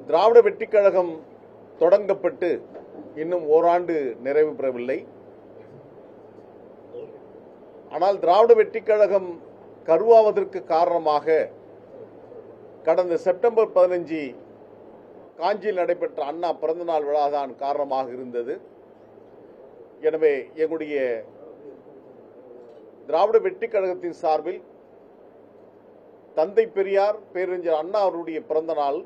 திராவிட வெற்றிக் கழகம் தொடங்கப்பட்டு இன்னும் ஓராண்டு நிறைவு பெறவில்லை. ஆனால் திராவிட வெற்றிக் கழகம் கருவாவதற்கு காரணமாக கடந்த செப்டம்பர் 15 காஞ்சியில் நடைபெற்ற அண்ணா பிறந்தநாள் விழாதான் காரணமாக இருந்தது. எனவே எங்களுடைய திராவிட வெற்றிக் கழகத்தின் சார்பில் தந்தை பெரியார் பேரறிஞர் அண்ணா அவருடைய பிறந்த நாள்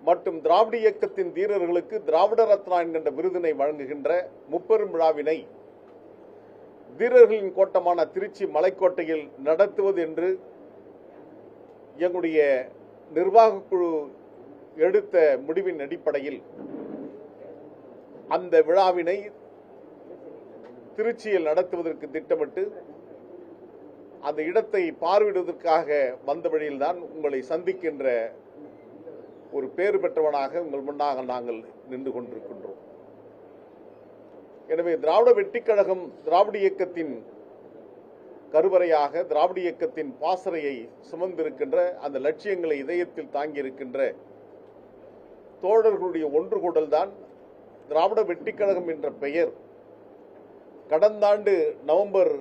மற்றும் திராவிட இயக்கத்தின் தீரர்களுக்கு திராவிட ரத்னா என்கின்ற விருதினை வழங்குகின்ற முப்பெரும் விழாவினை தீரர்களின் கோட்டமான திருச்சி மலைக்கோட்டையில் நடத்துவது என்று எங்களுடைய நிர்வாக குழு எடுத்த முடிவின் அடிப்படையில் அந்த விழாவினை திருச்சியில் நடத்துவதற்கு திட்டமிட்டு அந்த இடத்தை பார்வையிடுவதற்காக வந்த வழியில்தான் உங்களை சந்திக்கின்ற ஒரு பேறு பெற்றவனாக உங்கள் முன்னாக நாங்கள் நின்று கொண்டிருக்கின்றோம். எனவே திராவிட வெற்றிக் கழகம் திராவிட இயக்கத்தின் கருவறையாக திராவிட இயக்கத்தின் பாசறையை சுமந்திருக்கின்ற அந்த லட்சியங்களை இதயத்தில் தாங்கியிருக்கின்ற தோழர்களுடைய ஒன்று கூடல்தான் திராவிட வெற்றிக் கழகம் என்ற பெயர் கடந்த ஆண்டு நவம்பர்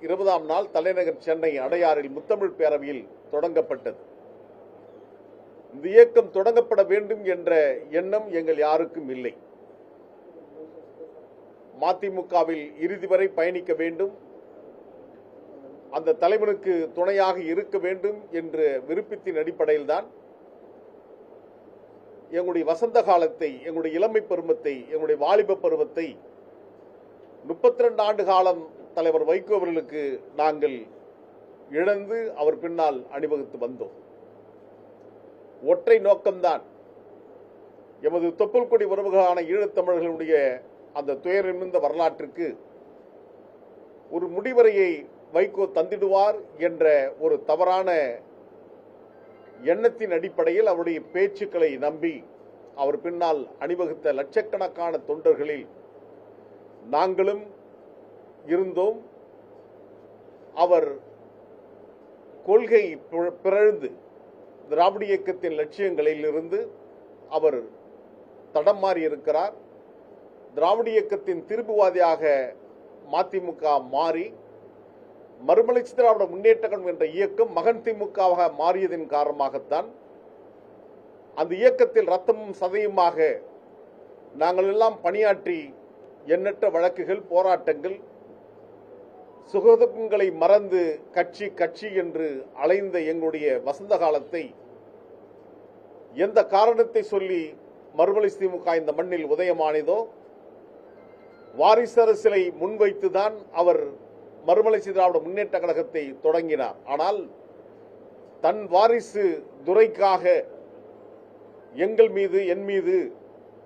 20ஆம் நாள் தலைநகர் சென்னை அடையாறில் முத்தமிழ் பேரவையில் தொடங்கப்பட்டது. இந்த இயக்கம் தொடங்கப்பட வேண்டும் என்ற எண்ணம் எங்கள் யாருக்கும் இல்லை. மதிமுகவில் இறுதி வரை பயணிக்க வேண்டும், அந்த தலைவனுக்கு துணையாக இருக்க வேண்டும் என்ற விருப்பத்தின் அடிப்படையில் தான் எங்களுடைய வசந்த காலத்தை, எங்களுடைய இளமை பருவத்தை, எங்களுடைய வாலிப பருவத்தை 32 ஆண்டு காலம் தலைவர் வைகோ அவர்களுக்கு நாங்கள் இழந்து அவர் பின்னால் அணிவகுத்து வந்தோம். ஒற்றை நோக்கம்தான் எமது தொப்புள் கொடி உறவுகளான ஈழத்தமிழர்களுடைய அந்த துயரமிழ்ந்த வரலாற்றுக்கு ஒரு முடிவரையை வைகோ தந்திடுவார் என்ற ஒரு தவறான எண்ணத்தின் அடிப்படையில் அவருடைய பேச்சுக்களை நம்பி அவர் பின்னால் அணிவகுத்த லட்சக்கணக்கான தொண்டர்களில் நாங்களும் இருந்தோம். அவர் கொள்கை பிறழ்ந்து திராவிட இயக்கத்தின் லட்சியங்களில் இருந்து அவர் தடம் மாறி இருக்கிறார். திராவிட இயக்கத்தின் திருப்புவாதியாக மதிமுக மாறி மறுமலர்ச்சி திராவிட முன்னேற்ற கழகம் என்ற இயக்கம் மகன் திமுகவாக மாறியதன் காரணமாகத்தான் அந்த இயக்கத்தில் ரத்தமும் சதையுமாக நாங்கள் எல்லாம் பணியாற்றி எண்ணற்ற வழக்குகள், போராட்டங்கள், சுகதுக்கங்களை மறந்து கட்சி கட்சி என்று அலைந்த எங்களுடைய வசந்த காலத்தை எந்த காரணத்தை சொல்லி மறுமலர்ச்சி திமுக இந்த மண்ணில் உதயமானதோ வாரிசு அரசியலை முன்வைத்துதான் அவர் மறுமலர்ச்சி திராவிட முன்னேற்ற கழகத்தை தொடங்கினார். ஆனால் தன் வாரிசு துரைக்காக எங்கள் மீது, என் மீது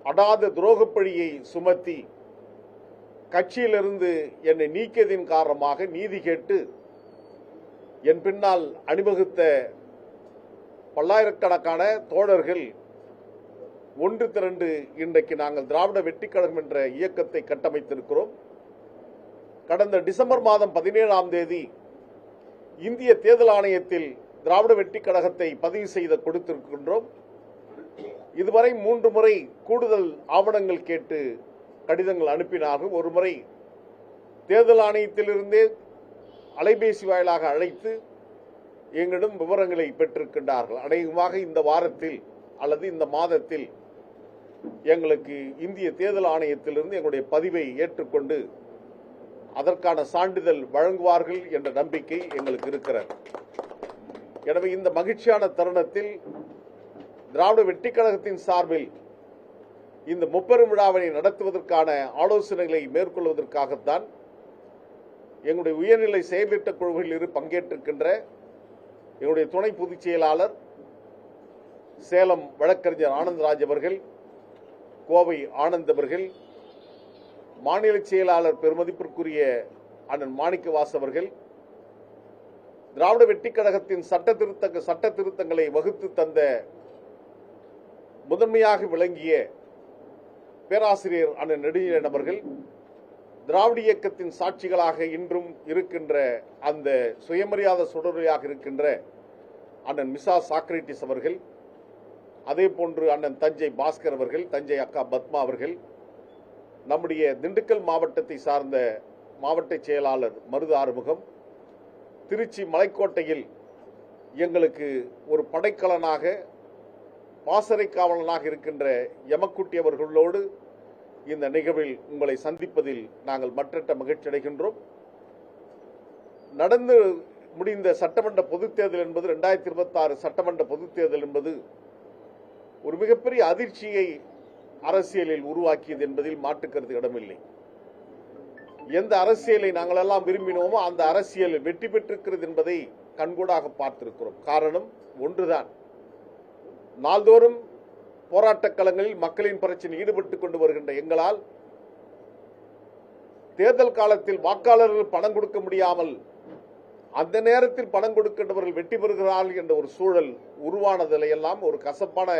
அடாத துரோகப்பழியை சுமத்தி கட்சியிலிருந்து என்னை நீக்கியதின் காரணமாக நீதி கேட்டு என் பின்னால் அணிவகுத்த பல்லாயிரக்கணக்கான தோழர்கள் ஒன்று திரண்டு இன்றைக்கு நாங்கள் திராவிட வெற்றிக் கழகம் என்ற இயக்கத்தை கட்டமைத்திருக்கிறோம். கடந்த டிசம்பர் மாதம் 17ஆம் தேதி இந்திய தேர்தல் ஆணையத்தில் திராவிட வெற்றிக் கழகத்தை பதிவு செய்து கொடுத்திருக்கின்றோம். இதுவரை 3 முறை கூடுதல் ஆவணங்கள் கேட்டு கடிதங்கள் அனுப்பினார்கள். ஒரு முறை தேர்தல் ஆணையத்திலிருந்தே அலைபேசி வாயிலாக அழைத்து எங்களிடம் விவரங்களை பெற்றிருக்கின்றார்கள். அநேகமாக இந்த வாரத்தில் அல்லது இந்த மாதத்தில் எங்களுக்கு இந்திய தேர்தல் ஆணையத்திலிருந்து எங்களுடைய பதிவை ஏற்றுக்கொண்டு அதற்கான சான்றிதழ் வழங்குவார்கள் என்ற நம்பிக்கை எங்களுக்கு இருக்கிறது. எனவே இந்த மகிழ்ச்சியான தருணத்தில் திராவிட வெற்றிக் கழகத்தின் சார்பில் இந்த முப்பெரும் விழாவினை நடத்துவதற்கான ஆலோசனைகளை மேற்கொள்வதற்காகத்தான் எங்களுடைய உயர்நிலை செயல்திட்ட குழுவில் பங்கேற்றிருக்கின்ற எங்களுடைய துணை பொதுச் செயலாளர் சேலம் வழக்கறிஞர் ஆனந்தராஜ் அவர்கள், கோவை ஆனந்த் அவர்கள், மாநில செயலாளர் பெருமதிப்பிற்குரிய அண்ணன் மாணிக்கவாசு அவர்கள், திராவிட வெற்றிக் கழகத்தின் சட்ட திருத்தங்களை வகுத்து தந்த முதன்மையாக விளங்கிய பேராசிரியர் அண்ணன் நெடுஞ்செழியன் அவர்கள், திராவிட இயக்கத்தின் சாட்சிகளாக இன்றும் இருக்கின்ற அந்த சுயமரியாதை சுடரையாக இருக்கின்ற அண்ணன் மிசா சாக்ரட்டிஸ் அவர்கள், அதே போன்று அண்ணன் தஞ்சை பாஸ்கர் அவர்கள், தஞ்சை அக்கா பத்மா அவர்கள், நம்முடைய திண்டுக்கல் மாவட்டத்தை சார்ந்த மாவட்ட செயலாளர் மருது ஆறுமுகம், திருச்சி மலைக்கோட்டையில் எங்களுக்கு ஒரு படைக்கலனாக பாசறை காவலனாக இருக்கின்ற எமக்குட்டி அவர்களோடு இந்த நிகழ்வில் உங்களை சந்திப்பதில் நாங்கள் மற்றற்ற மகிழ்ச்சி அடைகின்றோம். நடந்து முடிந்த சட்டமன்ற பொதுத் தேர்தல் என்பது 2026 சட்டமன்ற பொதுத் தேர்தல் என்பது ஒரு மிகப்பெரிய அதிர்ச்சியை அரசியலில் உருவாக்கியது என்பதில் மாற்றுக்கருத்து இடமில்லை. எந்த அரசியலை நாங்கள் எல்லாம் விரும்பினோமோ அந்த அரசியல் வெற்றி பெற்றிருக்கிறது என்பதை கண்கூடாக பார்த்திருக்கிறோம். காரணம் ஒன்றுதான், நாள்தோறும் போராட்டக் களங்களில் மக்களின் பிரச்சனையில் ஈடுபட்டுக் கொண்டு வருகின்ற எங்களால் தேர்தல் காலத்தில் வாக்காளர்கள் பணம் கொடுக்க முடியாமல் அந்த நேரத்தில் பணம் கொடுக்கின்றவர்கள் வெற்றி பெறுகிறார்கள் என்ற ஒரு சூழல் உருவானதில் எல்லாம் ஒரு கசப்பான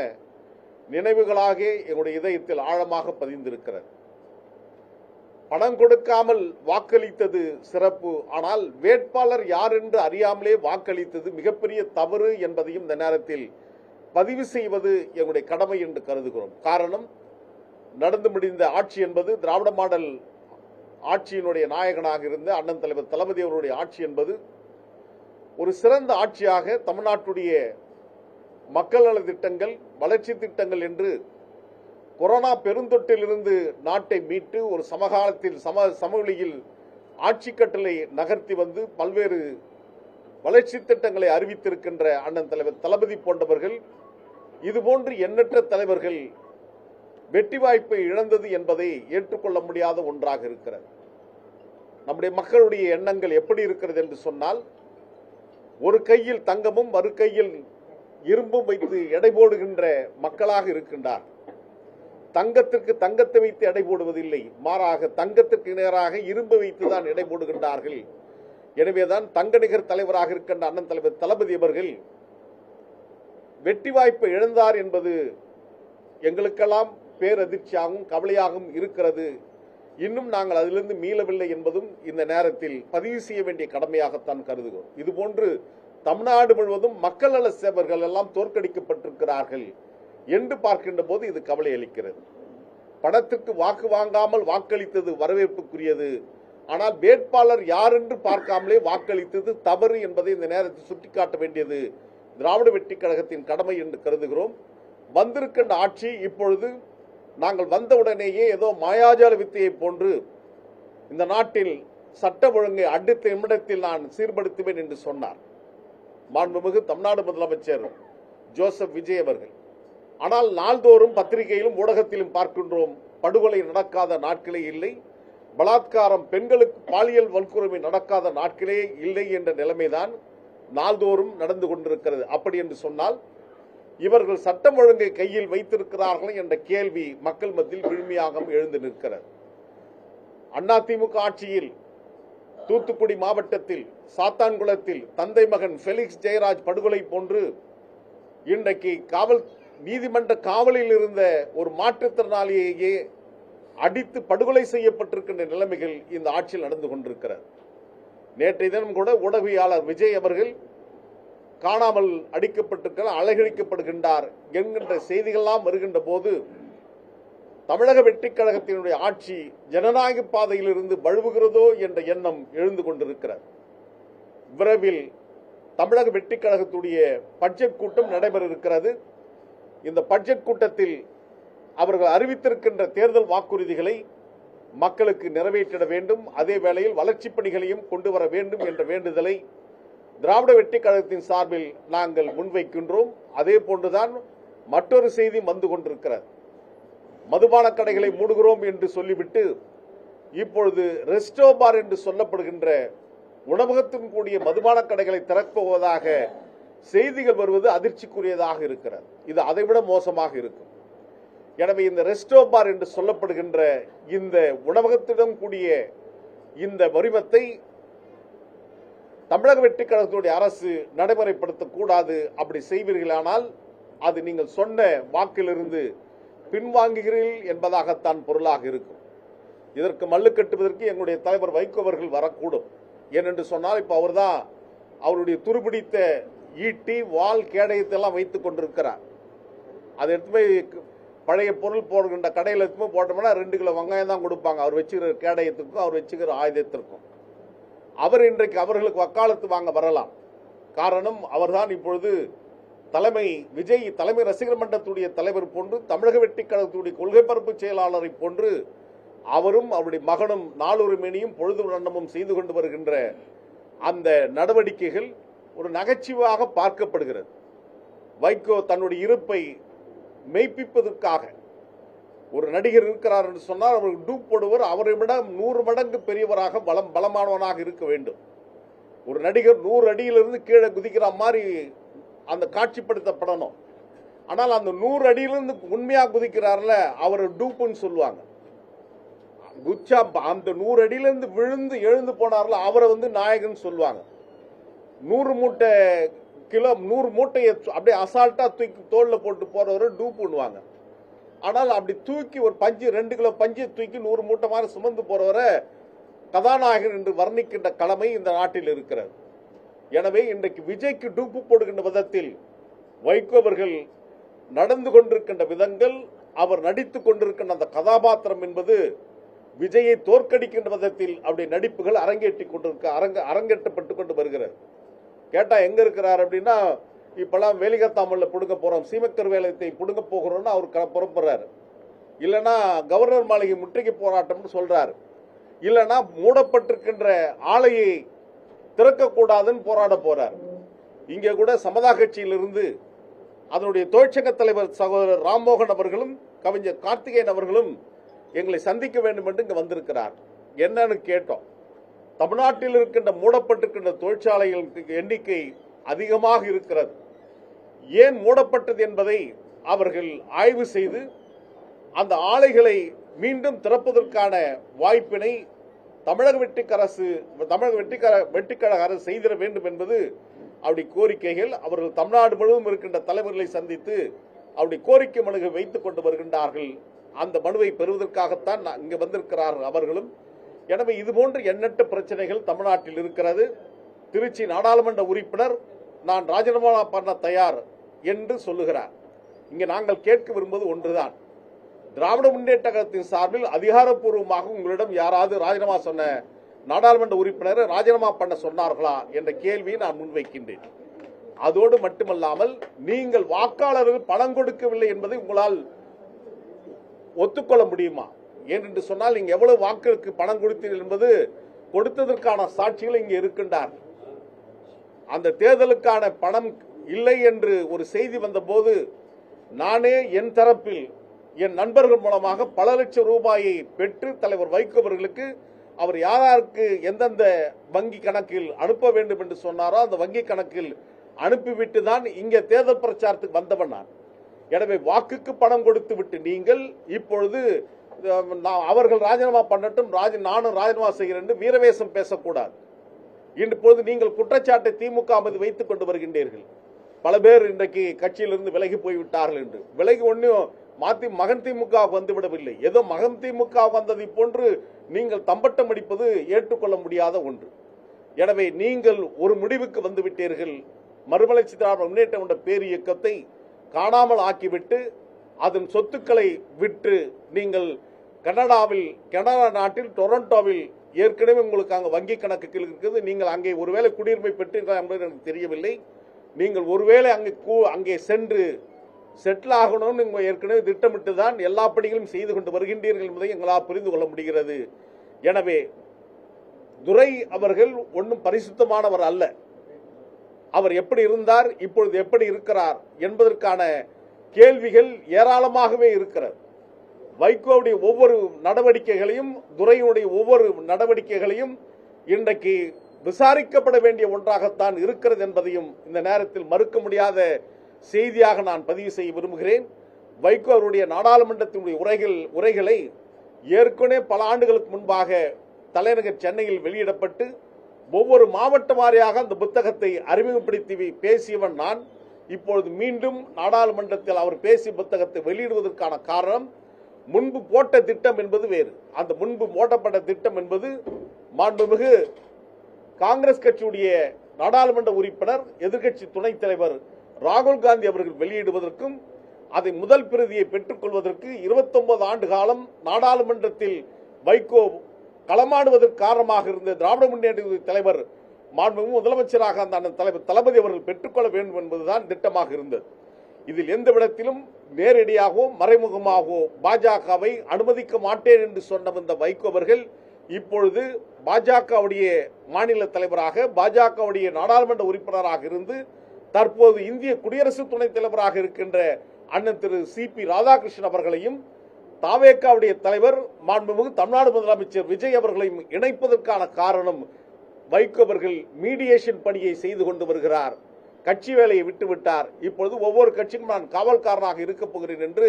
நினைவுகளாக எங்களுடைய இதயத்தில் ஆழமாக பதிந்திருக்கிறது. பணம் கொடுக்காமல் வாக்களித்தது சிறப்பு, ஆனால் வேட்பாளர் யார் என்று அறியாமலே வாக்களித்தது மிகப்பெரிய தவறு என்பதையும் இந்த நேரத்தில் பதிவு செய்வது எங்களுடைய கடமை என்று கருதுகிறோம். காரணம், நடந்து முடிந்த ஆட்சி என்பது திராவிட மாடல் ஆட்சியினுடைய நாயகனாக இருந்த அண்ணன் தலைவர் தளபதி அவருடைய ஆட்சி என்பது ஒரு சிறந்த ஆட்சியாக தமிழ்நாட்டுடைய மக்கள் நல திட்டங்கள், வளர்ச்சி திட்டங்கள் என்று கொரோனா பெருந்தொற்றிலிருந்து நாட்டை மீட்டு ஒரு சமகாலத்தில் சமவெளியில் ஆட்சி கட்டளை நகர்த்தி வந்து பல்வேறு வளர்ச்சி திட்டங்களை அறிவித்திருக்கின்ற அண்ணன் தலைவர் தளபதி போன்றவர்கள், இதுபோன்று எண்ணற்ற தலைவர்கள் வெற்றி வாய்ப்பை இழந்தது என்பதை ஏற்றுக்கொள்ள முடியாத ஒன்றாக இருக்கிறது. நம்முடைய மக்களுடைய எண்ணங்கள் எப்படி இருக்கிறது என்று சொன்னால், ஒரு கையில் தங்கமும் மறு கையில் இரும்பும் வைத்து எடை போடுகின்ற மக்களாக இருக்கின்றார். தங்கத்திற்கு தங்கத்தை வைத்து எடை போடுவதில்லை, மாறாக தங்கத்திற்கு நேராக இரும்பு வைத்துதான் எடை போடுகின்றார்கள். எனவேதான் தங்க நிகர் தலைவராக இருக்கின்ற அண்ணன் தலைவர் தளபதி அவர்கள் வெற்றி வாய்ப்பை இழந்தார் என்பது எங்களுக்கெல்லாம் பேரதிர்ச்சியாகவும் கவலையாகவும் இருக்கிறது. இன்னும் நாங்கள் அதிலிருந்து மீளவில்லை என்பதும் இந்த நேரத்தில் பதிவு செய்ய வேண்டிய கடமையாகத்தான் கருதுகிறோம். இதுபோன்று தமிழ்நாடு முழுவதும் மக்கள் நல சேவர்கள் எல்லாம் தோற்கடிக்கப்பட்டிருக்கிறார்கள் என்று பார்க்கின்ற போது இது கவலை அளிக்கிறது. பணத்திற்கு வாக்கு வாங்காமல் வாக்களித்தது வரவேற்புக்குரியது, ஆனால் வேட்பாளர் யார் என்று பார்க்காமலே வாக்களித்தது தவறு என்பதை இந்த நேரத்தில் சுட்டிக்காட்ட வேண்டியது திராவிட வெற்றி கழகத்தின் கடமை என்று கருதுகிறோம். வந்திருக்கின்ற ஆட்சி இப்பொழுது நாங்கள் வந்தவுடனேயே ஏதோ மாயாஜால வித்தையை போன்று இந்த நாட்டில் சட்ட ஒழுங்கை அடுத்த நிமிடத்தில் நான் சீர்படுத்துவேன் என்று சொன்னார் மாண்புமிகு தமிழ்நாடு முதலமைச்சர் ஜோசப் விஜய் அவர்கள். ஆனால் நாள்தோறும் பத்திரிகையிலும் ஊடகத்திலும் பார்க்கின்றோம், படுகொலை நடக்காத நாட்களே இல்லை, பலாத்காரம், பெண்களுக்கு பாலியல் வன்கொடுமை நடக்காத நாட்களே இல்லை என்ற நிலைமைதான் நாள்தோறும் நடந்து கொண்டிருக்கிறது. அப்படி என்று சொன்னால் இவர்கள் சட்டம் ஒழுங்கை கையில் வைத்திருக்கிறார்கள் என்ற கேள்வி மக்கள் மத்தியில் விழுமையாக எழுந்து நிற்கிறது. அதிமுக ஆட்சியில் தூத்துக்குடி மாவட்டத்தில் சாத்தான்குளத்தில் தந்தை மகன் ஃபெலிக்ஸ் ஜெயராஜ் படுகொலை போன்று இன்றைக்கு நீதிமன்ற காவலில் இருந்த ஒரு மாற்றுத்திறனாளியையே அடித்து படுகொலை செய்யப்பட்டிருக்கின்ற நிலைமைகள் இந்த ஆட்சியில் நடந்து கொண்டிருக்கிறது. நேற்றைய தினம் கூட ஊடகவியலாளர் விஜய் அவர்கள் காணாமல் அடிக்கப்பட்டிருக்கிறார், அலைகழிக்கப்படுகின்றார் என்கின்ற செய்திகள்லாம் வருகின்ற போது தமிழக வெற்றி கழகத்தினுடைய ஆட்சி ஜனநாயக பாதையில் இருந்து வழுவுகிறதோ என்ற எண்ணம் எழுந்து கொண்டிருக்கிறது. விரைவில் தமிழக வெற்றி கழகத்துடைய பட்ஜெட் கூட்டம் நடைபெற இருக்கிறது. இந்த பட்ஜெட் கூட்டத்தில் அவர்கள் அறிவித்திருக்கின்ற தேர்தல் வாக்குறுதிகளை மக்களுக்கு நிறைவேற்றிட வேண்டும், அதே வேளையில் வளர்ச்சி பணிகளையும் கொண்டு வர வேண்டும் என்ற வேண்டுதலை திராவிட வெற்றி கழகத்தின் சார்பில் நாங்கள் முன்வைக்கின்றோம். அதே போன்றுதான் மற்றொரு செய்தி வந்து கொண்டிருக்கிறது. மதுபான கடைகளை மூடுகிறோம் என்று சொல்லிவிட்டு இப்பொழுது ரெஸ்டோ பார் என்று சொல்லப்படுகின்ற உணவகத்துடன் கூடிய மதுபான கடைகளை திறப்போவதாக செய்திகள் வருவது அதிர்ச்சிக்குரியதாக இருக்கிறது. இது அதைவிட மோசமாக இருக்கும். எனவே இந்த ரெஸ்டோ பார் என்று சொல்லப்படுகின்ற இந்த உணவகத்துடன் கூடிய இந்த வரிமத்தை தமிழக வெற்றி கழகத்துடைய அரசு நடைமுறைப்படுத்தக்கூடாது. அப்படி செய்வீர்களானால் அது நீங்கள் சொன்ன வாக்கிலிருந்து பின்வாங்குகிறீர்கள் என்பதாகத்தான் பொருளாக இருக்கும். இதற்கு மல்லு கட்டுவதற்கு எங்களுடைய தலைவர் வைகோ அவர்கள் வரக்கூடும். ஏனென்று சொன்னால் இப்ப அவர்தான் அவருடைய துருபிடித்த ஈட்டி, வால், கேடயத்தை எல்லாம் வைத்துக் கொண்டிருக்கிறார். அதை எடுத்து போய் பழைய பொருள் போடுகின்ற கடையில் எடுத்து போய் போட்டோம்னா 2 கிலோ வெங்காயம் தான் கொடுப்பாங்க, அவர் வச்சுக்கிற கேடயத்துக்கும் அவர் வச்சுக்கிற ஆயுதத்திற்கும். அவர் இன்றைக்கு அவர்களுக்கு வக்காலத்து வாங்க வரலாம். காரணம், அவர்தான் இப்பொழுது விஜய் தலைமை ரசிகர் மன்றத்துடைய தலைவர் போன்று, தமிழக வெற்றிக் கழகத்துடைய கொள்கை பரப்பு செயலாளரை போன்று அவரும் அவருடைய மகனும் நாளொரு மேனியும் பொழுது வண்ணமும் செய்து கொண்டு வருகின்ற அந்த நடவடிக்கைகள் ஒரு நகைச்சுவையாக பார்க்கப்படுகிறது. வைகோ தன்னுடைய இருப்பை மெய்ப்பிப்பதற்காக, ஒரு நடிகர் இருக்கிறார் என்று சொன்னால் அவருக்கு டூப் போடுவர், அவரை விட 100 மடங்கு பெரியவராக பலமானவனாக இருக்க வேண்டும். ஒரு நடிகர் 100 அடியிலிருந்து கீழே குதிக்கிற மாதிரி அந்த காட்சிப்படுத்தப்படணும். ஆனால் அந்த 100 அடியிலிருந்து உண்மையா குதிக்கிறார்ல, அவர் டூப்புன்னு சொல்லுவாங்க. குச்சா அந்த 100 அடியிலிருந்து விழுந்து எழுந்து போனார்ல, அவரை நாயகன் சொல்லுவாங்க. 100 மூட்டையை அப்படியே அசால்ட்டா தூக்கி தோல்ல போட்டு போறவரை டூப் பண்ணுவாங்க. ஆனால் அப்படி தூக்கி ஒரு பஞ்சு 2 கிலோ பஞ்சு தூக்கி 100 மூட்டை மாதிரி சுமந்து போறவரை கதாநாயகன் என்று வர்ணிக்கின்ற கடமை இந்த நாட்டில் இருக்கிறது. எனவே இன்றைக்கு விஜய்க்கு டூப்பு போடுகின்ற விதத்தில் வைகோ அவர்கள் நடந்து கொண்டிருக்கின்ற விதங்கள், அவர் நடித்துக் கொண்டிருக்கின்ற அந்த கதாபாத்திரம் என்பது விஜயை தோற்கடிக்கின்ற விதத்தில் அவருடைய நடிப்புகள் அரங்கேற்றப்பட்டு கொண்டு வருகிறது. கேட்டா எங்க இருக்கிறார் அப்படின்னா, இப்பெல்லாம் வேலிகத்தாமல்ல புடுங்க போறோம், சீமக்கர் வேலத்தை புடுங்க போகிறோம்னு அவர் புறப்படுறாரு. இல்லைன்னா கவர்னர் மாளிகை முற்றுகை போராட்டம்னு சொல்றாரு. இல்லைன்னா மூடப்பட்டிருக்கின்ற ஆலையை திறக்கக்கூடாதுன்னு போராட போறார். இங்கே கூட சமதா கட்சியிலிருந்து அதனுடைய தொழிற்சங்க தலைவர் சகோதரர் ராம்மோகன் அவர்களும் கவிஞர் கார்த்திகேயன் அவர்களும் எங்களை சந்திக்க வேண்டும் என்று இங்க வந்திருக்கிறார். என்னன்னு கேட்டோம். தமிழ்நாட்டில் இருக்கின்ற மூடப்பட்டிருக்கின்ற தொழிற்சாலைகளுக்கு எண்ணிக்கை அதிகமாக இருக்கிறது. ஏன் மூடப்பட்டது என்பதை அவர்கள் ஆய்வு செய்து அந்த ஆலைகளை மீண்டும் திறப்பதற்கான வாய்ப்பினை தமிழக வெற்றிக்கழக அரசு செய்திட வேண்டும் என்பது அவருடைய கோரிக்கைகள். அவர்கள் தமிழ்நாடு முழுவதும் இருக்கின்ற தலைவர்களை சந்தித்து அவருடைய கோரிக்கை மனுவை வைத்துக் கொண்டு வருகின்றார்கள். அந்த மனுவை பெறுவதற்காகத்தான் இங்கு வந்திருக்கிறார்கள் அவர்களும். எனவே இதுபோன்ற எண்ணற்ற பிரச்சனைகள் தமிழ்நாட்டில் இருக்கிறது. திருச்சி நாடாளுமன்ற உறுப்பினர் நான் ராஜினாமா பண்ண தயார் என்று சொல்லுகிறார். இங்கே நாங்கள் கேட்க விரும்புவது ஒன்றுதான். திராவிட முன்னேற்ற கழகத்தின் சார்பில் அதிகாரப்பூர்வமாக உங்களிடம் யாராவது ராஜினாமா சொன்ன நாடாளுமன்ற உறுப்பினர் ராஜினாமா பண்ண சொன்னார்களா என்ற கேள்வியை நான் முன்வைக்கின்றேன். அதோடு மட்டுமல்லாமல், நீங்கள் வாக்காளர்கள் பணம் கொடுக்கவில்லை என்பதை உங்களால் ஒத்துக்கொள்ள முடியுமா? ஏனென்று சொன்னால், நீங்க எவ்வளவு வாக்குகளுக்கு பணம் கொடுத்தீர்கள் என்பது கொடுத்ததற்கான சாட்சிகள் இங்கே இருக்கின்றார். அந்த தேர்தலுக்கான பணம் இல்லை என்று ஒரு செய்தி வந்தபோது நானே என் தரப்பில் என் நண்பர்கள் மூலமாக பல லட்சம் ரூபாயை பெற்று தலைவர் வைகோ அவர்களுக்கு அவர் யாருக்கு எந்தெந்த வங்கி கணக்கில் அனுப்ப வேண்டும் என்று சொன்னாரோ அந்த வங்கி கணக்கில் அனுப்பிவிட்டு தான் இங்கே தேர்தல் பிரச்சாரத்துக்கு வந்தவன் நான். எனவே வாக்குக்கு பணம் கொடுத்து விட்டு நீங்கள் இப்பொழுது அவர்கள் ராஜினாமா பண்ணட்டும், நானும் ராஜினாமா செய்கிறேன் என்று வீரவேசம் பேசக்கூடாது. இப்பொழுது நீங்கள் குற்றச்சாட்டை திமுக மீது வைத்துக் கொண்டு வருகின்றீர்கள். பல பேர் இன்றைக்கு கட்சியிலிருந்து விலகி போய்விட்டார்கள் என்று. விலகி ஒன்னும் மகன் திமுக வந்துவிடவில்லை. ஏதோ மகன் திமுக வந்ததை போன்று நீங்கள் தம்பட்டம் அடிப்பது ஏற்றுக்கொள்ள முடியாத ஒன்று. எனவே நீங்கள் ஒரு முடிவுக்கு வந்துவிட்டீர்கள். மறுமலர்ச்சி திராவிட முன்னேற்ற கொண்ட பேர் இயக்கத்தை காணாமல் ஆக்கிவிட்டு அதன் சொத்துக்களை விட்டு நீங்கள் கனடா நாட்டில் டொரண்டோவில் ஏற்கனவே உங்களுக்கு அங்கே வங்கி கணக்குகள் இருக்குது. நீங்கள் அங்கே ஒருவேளை குடியுரிமை பெற்றீர்களா என்பது எனக்கு தெரியவில்லை. நீங்கள் ஒருவேளை அங்கே சென்று செட்டில் ஆகணும்னு நீங்கள் ஏற்கனவே திட்டமிட்டு தான் எல்லா பணிகளும் செய்து கொண்டு வருகின்றீர்கள் என்பதை எங்களால் புரிந்து கொள்ள முடிகிறது. எனவே துரை அவர்கள் ஒன்றும் பரிசுத்தமானவர் அல்ல. அவர் எப்படி இருந்தார், இப்பொழுது எப்படி இருக்கிறார் என்பதற்கான கேள்விகள் ஏராளமாகவே இருக்கிறது. வைகோவுடைய ஒவ்வொரு நடவடிக்கைகளையும், துரையுடைய ஒவ்வொரு நடவடிக்கைகளையும் இன்றைக்கு விசாரிக்கப்பட வேண்டிய ஒன்றாகத்தான் இருக்கிறது என்பதையும் இந்த நேரத்தில் மறுக்க முடியாத செய்தியாக நான் பதிவு செய்ய விரும்புகிறேன். வைகோ அவருடைய நாடாளுமன்றத்தினுடைய உரைகளை ஏற்கனவே பல ஆண்டுகளுக்கு முன்பாக தலைநகர் சென்னையில் வெளியிடப்பட்டு ஒவ்வொரு மாவட்ட வாரியாக அந்த புத்தகத்தை அறிமுகப்படுத்தி பேசியவன் நான். இப்பொழுது மீண்டும் நாடாளுமன்றத்தில் அவர் பேசிய புத்தகத்தை வெளியிடுவதற்கான காரணம், முன்பு போட்ட திட்டம் என்பது வேறு. அந்த முன்பு போட்டப்பட்ட திட்டம் என்பது மாண்புமிகு காங்கிரஸ் கட்சியுடைய நாடாளுமன்ற உறுப்பினர் எதிர்க்கட்சி துணைத் தலைவர் ராகுல் காந்தி அவர்கள் வெளியிடுவதற்கும் அதை முதல் பிரதியை பெற்றுக் கொள்வதற்கு 29 ஆண்டு காலம் நாடாளுமன்றத்தில் வைகோ களமாடுவதற்கு காரணமாக இருந்த திராவிட முன்னேற்ற தலைவர் மாண்புமிகு முதலமைச்சராக அந்த தலைவர் தளபதி அவர்கள் பெற்றுக்கொள்ள வேண்டும் என்பதுதான் திட்டமாக இருந்தது. இதில் எந்த விடத்திலும் நேரடியாகவோ மறைமுகமாகவோ பாஜகவை அனுமதிக்க மாட்டேன் என்று சொன்ன இந்த வைகோ அவர்கள் இப்பொழுது பாஜகவுடைய மாநில தலைவராக, பாஜகவுடைய நாடாளுமன்ற உறுப்பினராக இருந்து தற்போது இந்திய குடியரசு துணைத் தலைவராக இருக்கின்ற அண்ணன் திரு சி.பி. ராதாகிருஷ்ணன் அவர்களையும் தாவேகாவுடைய தலைவர் மாண்புமிகு தமிழ்நாடு முதலமைச்சர் விஜய் அவர்களையும் இணைப்பதற்கான காரணம் வைகோ அவர்கள் மீடியேஷன் பணியை செய்து கொண்டு வருகிறார். கட்சி வேலையை விட்டுவிட்டார். இப்பொழுது ஒவ்வொரு கட்சிக்கும் நான் காவல்காரனாக இருக்கப் போகிறேன் என்று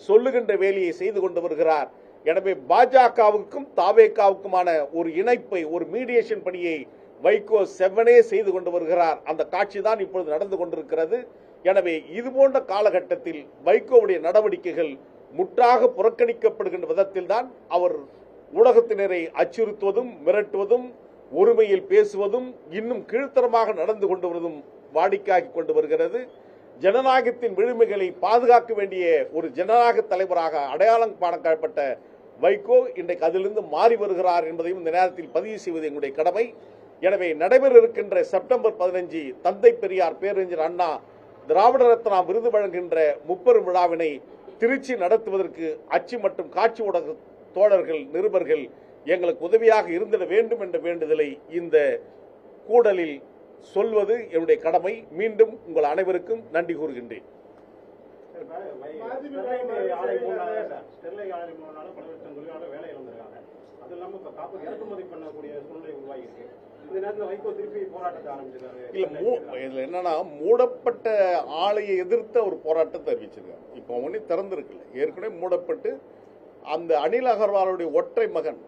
சொல்லுகின்ற வேலையை செய்து கொண்டு வருகிறார். எனவே பாஜகவுக்கும் தாவேகாவுக்குமான ஒரு இணைப்பை, ஒரு மீடியேஷன் பணியை வைகோ செவ்வனே செய்து கொண்டு வருகிறார். அந்த காட்சி தான் இப்பொழுது நடந்து கொண்டிருக்கிறது. எனவே இதுபோன்ற காலகட்டத்தில் வைகோவுடைய நடவடிக்கைகள் முற்றாக புறக்கணிக்கப்படுகின்ற விதத்தில் தான் அவர் ஊடகத்தினரை அச்சுறுத்துவதும் மிரட்டுவதும் ஒருமையில் பேசுவதும் இன்னும் கீழ்த்தரமாக நடந்து கொண்டு வருவதும் வாடிக்கையாகி கொண்டு வருகிறது. ஜனநாயகத்தின் விழுமைகளை பாதுகாக்க வேண்டிய ஒரு ஜனநாயக தலைவராக அடையாளம் காணப்பட்ட வைகோ இன்றைக்கு அதிலிருந்து மாறி வருகிறார் என்பதையும் இந்த நேரத்தில் பதிவு செய்வது எங்களுடைய கடமை. எனவே நடைபெற இருக்கின்ற செப்டம்பர் 15 தந்தை பெரியார் பேரறிஞர் அண்ணா திராவிட ரத்னா விருது வழங்குகின்ற முப்பெரும் விழாவினை திருச்சி நடத்துவதற்கு அச்சு மற்றும் காட்சி ஊடக தோழர்கள், நிருபர்கள் எங்களுக்கு உதவியாக இருந்திட வேண்டும் என்ற வேண்டுதலை இந்த கூடலில் சொல்வது என்னுடைய கடமை. மீண்டும் உங்கள் அனைவருக்கும் நன்றி கூறுகின்றேன். என்னன்னா, மூடப்பட்ட ஆலையை எதிர்த்து ஒரு போராட்டத்தை அறிவிச்சிருக்காங்க. இப்போ ஒண்ணு திறந்திருக்குல்ல, ஏற்கனவே மூடப்பட்டு அந்த அனில் அகர்வாலுடைய ஒற்றை மகன்,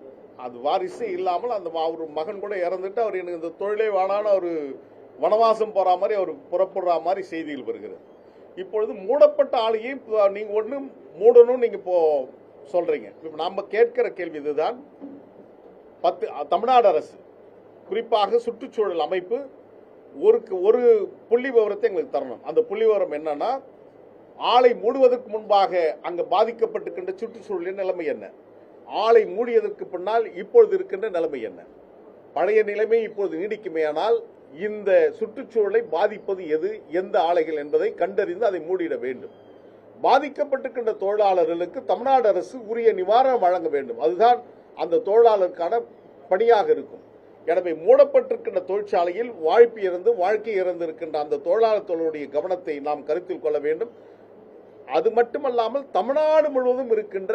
அது வாரிசு இல்லாமல் அந்த ஒரு மகன் கூட இறந்துட்டு அவர் எனக்கு இந்த தொழிலே வாழான ஒரு வனவாசம் போற மாதிரி அவர் புறப்படுற மாதிரி செய்திகள் வருகிறது. இப்பொழுது மூடப்பட்ட ஆலையை நீங்க ஒண்ணு மூடணும் நீங்க இப்போ சொல்றீங்க. இப்ப நாம கேட்கிற கேள்வி இதுதான். தமிழ்நாடு அரசு குறிப்பாக சுற்றுச்சூழல் அமைப்பு ஒரு புள்ளி விவரத்தை எங்களுக்கு தரணும். அந்த புள்ளி விவரம் என்னன்னா, ஆலை மூடுவதற்கு முன்பாக அங்க பாதிக்கப்பட்டிருக்கின்ற சுற்றுச்சூழலின் நிலைமை என்ன, ஆலை மூடியதற்கு பின்னால் இப்பொழுது இருக்கின்ற நிலைமை என்ன, பழைய நிலைமை இப்பொழுது நீடிக்குமேயானால் இந்த சுற்றுச்சூழலை பாதிப்பது எது, எந்த ஆலைகள் என்பதை கண்டறிந்து அதை மூடிட வேண்டும். பாதிக்கப்பட்டிருக்கின்ற தொழிலாளர்களுக்கு தமிழ்நாடு அரசு உரிய நிவாரணம் வழங்க வேண்டும். அதுதான் அந்த தொழிலாளருக்கான பணியாக இருக்கும். எனவே மூடப்பட்டிருக்கின்ற தொழிற்சாலையில் வாழ்க்கை இறந்திருக்கின்ற அந்த தொழிலாளர்களுடைய கவனத்தை நாம் கருத்தில் கொள்ள வேண்டும். அது மட்டுமல்லாமல் தமிழ்நாடு முழுவதும் இருக்கின்ற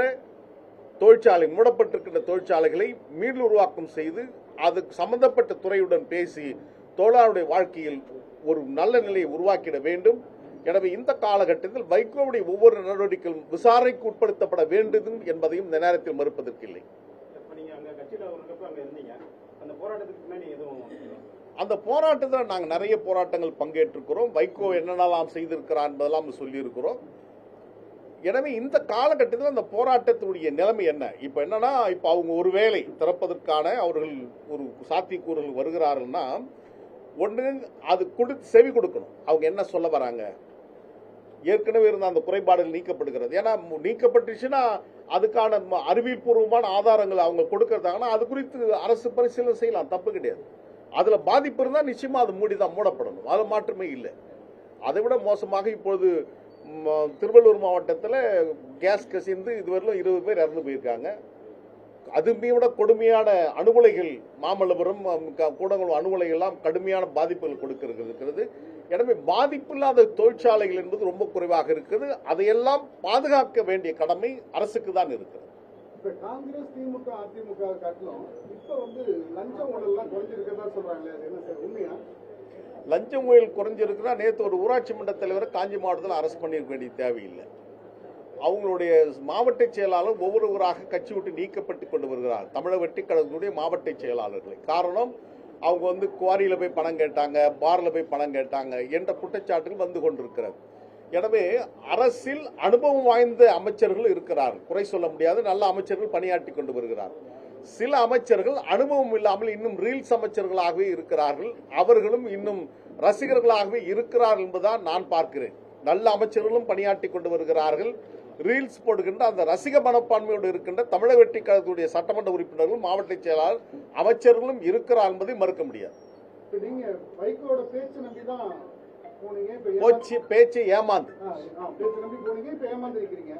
தொழிற்சாலை, மூடப்பட்டிருக்கின்ற தொழிற்சாலைகளை மீள் உருவாக்கம் செய்து அதுக்கு சம்பந்தப்பட்ட துறையுடன் பேசி தொழிலாளருடைய வாழ்க்கையில் ஒரு நல்ல நிலையை உருவாக்கிட வேண்டும். எனவே இந்த காலகட்டத்தில் வைகோவுடைய ஒவ்வொரு நடவடிக்கைகளும் விசாரணைக்கு உட்படுத்தப்பட வேண்டும் என்பதையும் இந்த நேரத்தில் மறுப்பதற்கில்லை. அந்த போராட்டத்தில் நாங்கள் நிறைய போராட்டங்கள் பங்கேற்றிருக்கிறோம். வைகோ என்னென்னலாம் செய்திருக்கிறார் என்பதெல்லாம் சொல்லியிருக்கிறோம். எனவே இந்த காலகட்டத்தில் அந்த போராட்டத்தினுடைய நிலைமை என்ன, இப்ப என்னன்னா, இப்ப அவங்க ஒரு வேலை திறப்பதற்கான அவர்கள் ஒரு சாத்தியக்கூறுகள் வருகிறார்கள்னா, ஒன்று அது செவி கொடுக்கணும். அவங்க என்ன சொல்ல வராங்க, ஏற்கனவே இருந்த அந்த குறைபாடுகள் நீக்கப்படுகிறது. ஏன்னா நீக்கப்பட்டுச்சுன்னா அதுக்கான அறிவியல் பூர்வமான ஆதாரங்கள் அவங்க கொடுக்கறதாங்கன்னா அது குறித்து அரசு பரிசீலனை செய்யலாம், தப்பு கிடையாது. அதுல பாதிப்பு இருந்தால் நிச்சயமா அது மூடப்படணும், அது மாற்றமே இல்லை. அதை விட மோசமாக இப்பொழுது திருவள்ளூர் மாவட்டத்தில் கேஸ் கசிந்து இதுவரையிலும் 20 பேர் இறந்து போயிருக்காங்க. அதுமே விட கொடுமையான அணுகுலைகள், மாமல்லபுரம் கூடங்குளம் அணுகுலைகள் எல்லாம் கடுமையான பாதிப்புகள் கொடுக்கிறது. எனவே பாதிப்பு இல்லாத தொழிற்சாலைகள் என்பது ரொம்ப குறைவாக இருக்குது. அதையெல்லாம் பாதுகாக்க வேண்டிய கடமை அரசுக்கு தான் இருக்கிறது. காங்கிரஸ், திமுக, அதிமுக காட்டிலும் இப்ப லஞ்ச ஊழல் குறைஞ்சிருக்கிறதா சொல்றாங்க, உண்மையா? லஞ்ச ஊழல் குறைஞ்சிருக்கிறா? நேற்று ஒரு ஊராட்சி மன்ற தலைவரை காஞ்சி மாவட்டத்தில் அரெஸ்ட் பண்ணிருக்க வேண்டிய தேவையில்லை. அவங்களுடைய மாவட்ட செயலாளர் ஒவ்வொருவராக கட்சி விட்டு நீக்கப்பட்டு கொண்டு வருகிறார், தமிழக வெற்றி கழகத்தினுடைய மாவட்ட செயலாளர்களை. காரணம், அவங்க குவாரியில போய் பணம் கேட்டாங்க, பார்ல போய் பணம் கேட்டாங்க என்ற குற்றச்சாட்டுகள் வந்து கொண்டிருக்கிறது. எனவே அரசில் அனுபவம் வாய்ந்த அமைச்சர்கள் இருக்கிறார்கள், குறை சொல்ல முடியாது. நல்ல அமைச்சர்கள் பணியாற்றி கொண்டு வருகிறார். சில அமைச்சர்கள் அனுபவம் இல்லாமல் இன்னும் ரீல்ஸ் அமைச்சர்களாகவே இருக்கிறார்கள். அவர்களும் இன்னும் ரசிகர்களாகவே இருக்கிறார்கள் என்பதுதான் நான் பார்க்கிறேன். நல்ல அமைச்சர்களும் பணியாற்றி கொண்டு வருகிறார்கள். ரீல்ஸ் போடுகின்ற அந்த ரசிக மனப்பான்மையோடு இருக்கின்ற தமிழக வெற்றி கழகத்துடைய சட்டமன்ற உறுப்பினர்களும் மாவட்ட செயலாளர் அமைச்சர்களும் இருக்கிறார் என்பதை மறுக்க முடியாது. நீங்க வைகோட பேச்சு நம்பிதான் போச்சு, பேச்சு ஏமாந்து பேச்சு நம்பி போனீங்க, இப்ப ஏமாந்து இருக்கிறீங்க.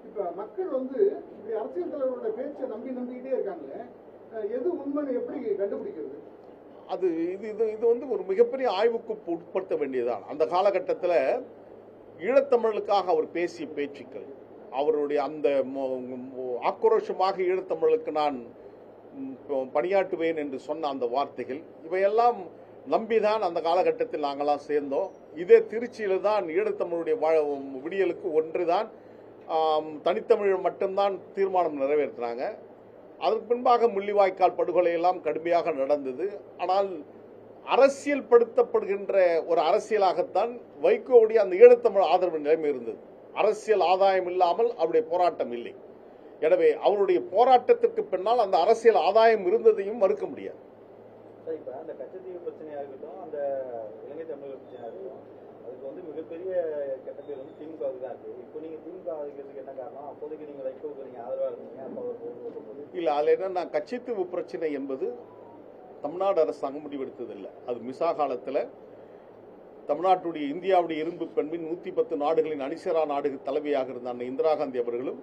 இப்ப மக்கள் வந்து இப்படி அரசியல் தலைவரோட பேச்சை நம்பிக்கிட்டே இருக்காங்களே, எது உண்மைன்னு எப்படி கண்டுபிடிக்கிறது? அது இது வந்து ஒரு மிகப்பெரிய ஆய்வுக்கு உட்படுத்த வேண்டியதுதான். அந்த காலகட்டத்தில் ஈழத்தமிழுக்காக அவர் பேசிய பேச்சுக்கள், அவருடைய அந்த ஆக்ரோஷமாக ஈழத்தமிழுக்கு நான் பணியாற்றுவேன் என்று சொன்ன அந்த வார்த்தைகள், இவையெல்லாம் நம்பிதான் அந்த காலகட்டத்தில் நாங்களாம் சேர்ந்தோம். இதே திருச்சியில் தான் ஈழத்தமிழுடைய விடியலுக்கு ஒன்றுதான் தனித்தமிழ் மட்டும்தான் தீர்மானம் நிறைவேற்றினாங்க. அதற்கு பின்பாக முள்ளிவாய்க்கால் படுகொலை எல்லாம் கடுமையாக நடந்தது. ஆனால் அரசியல் படுத்தப்படுகின்ற ஒரு அரசியலாகத்தான் வைகோவுடைய அந்த ஈழத்தமிழ் ஆதரவு நிலைமை இருந்தது. அரசியல் ஆதாயம் இல்லாமல் அவருடைய போராட்டம் இல்லை. எனவே அவருடைய போராட்டத்திற்கு பின்னால் அந்த அரசியல் ஆதாயம் இருந்ததையும் மறுக்க முடியாது. இப்ப அந்த கச்சத்தீவு பிரச்சனையா இருக்கட்டும், அந்த இலங்கை தமிழக பிரச்சனையா இருக்கட்டும், அதுக்கு வந்து மிகப்பெரிய கெட்ட பேர் வந்து திமுகவுக்கு தான் இருக்கு. இப்போ நீங்க திமுக ஆதரிக்கிறதுக்கு என்ன காரணம்? அப்போதைக்கு நீங்க வைகோவுக்கு நீங்க ஆதரவா இருந்தீங்க, அப்போ அவர் இல்ல, அதுல என்னன்னா கச்சத்தீவு பிரச்சனை என்பது தமிழ்நாடு அரசாங்கம் முடிவெடுத்ததில்லை. அது மிசா காலத்தில் தமிழ்நாட்டுடைய இந்தியாவுடைய இரும்பு பெண்மின் 110 நாடுகளின் அணிசரா நாடு தலைவியாக இருந்த அன்னை இந்திரா காந்தி அவர்களும்